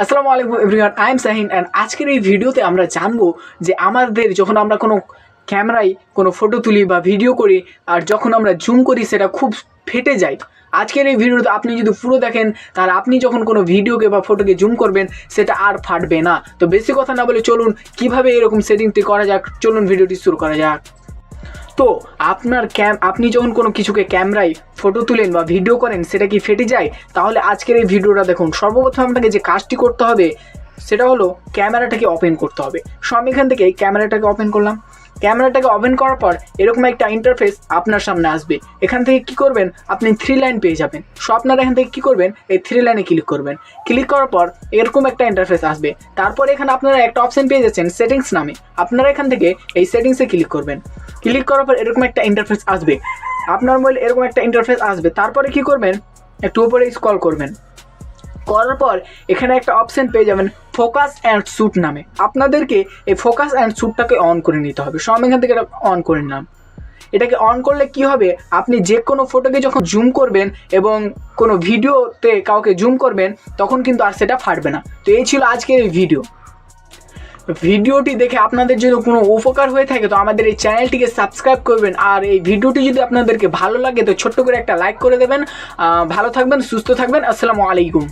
আসসালামু আলাইকুম everyone, I am Shahin and আজকের এই ভিডিওতে আমরা জানবো যে আমাদের যখন আমরা কোনো ক্যামেরায় কোনো ফটো তুলি বা ভিডিও করি আর যখন আমরা জুম করি সেটা খুব ফেটে যায়। আজকের এই ভিডিওতে আপনি যদি পুরো দেখেন তাহলে আপনি যখন কোনো ভিডিওকে বা ফটোকে জুম করবেন সেটা আর ফাটবে না। তো বেশি কথা না বলে চলুন কীভাবে এরকম সেটিংটি করা যাক, চলুন ভিডিওটি শুরু করা যাক। তো আপনি যখন কোনো কিছুকে ক্যামেরায় ফটো তুলেন বা ভিডিও করেন সেটা কি ফেটে যায়? তাহলে আজকের এই ভিডিওটা দেখুন। সর্বপ্রথম আপনাকে যে কাজটি করতে হবে সেটা হলো ক্যামেরাটাকে ওপেন করতে হবে। সো আমি এখান থেকে ক্যামেরাটাকে ওপেন করলাম। ক্যামেরাটাকে ওপেন করার পর এরকম একটা ইন্টারফেস আপনার সামনে আসবে। এখান থেকে কি করবেন, আপনি 3 লাইন পেয়ে যাবেন। সো আপনারা এখান থেকে কী করবেন, এই 3 লাইনে ক্লিক করবেন। ক্লিক করার পর এরকম একটা ইন্টারফেস আসবে। তারপরে এখানে আপনারা একটা অপশন পেয়ে যাচ্ছেন সেটিংস নামে। আপনারা এখান থেকে এই সেটিংসে ক্লিক করবেন। ক্লিক করার পর এরকম একটা ইন্টারফেস আসবে। আপনার মোবাইল এরকম একটা ইন্টারফেস আসবে। তারপরে কি করবেন, একটু উপরে স্ক্রল করবেন। করার পর এখানে একটা অপশন পেয়ে যাবেন ফোকাস অ্যান্ড শ্যুট নামে। আপনাদেরকে এই ফোকাস অ্যান্ড শ্যুটটাকে অন করে নিতে হবে। সব এখান থেকে এটা অন করে নিলাম। এটাকে অন করলে কি হবে, আপনি যে কোনো ফটোকে যখন জুম করবেন এবং কোনো ভিডিওতে কাউকে জুম করবেন তখন কিন্তু আর সেটা ফাটবে না। তো এই ছিল আজকের এই ভিডিওটি দেখে আপনাদের যদি কোনো উপকার হয়ে থাকে তো আমাদের এই চ্যানেলটিকে সাবস্ক্রাইব করবেন। আর এই ভিডিওটি যদি আপনাদেরকে ভালো লাগে তো ছোট্ট করে একটা লাইক করে দেবেন। ভালো থাকবেন, সুস্থ থাকবেন। আসসালামু আলাইকুম।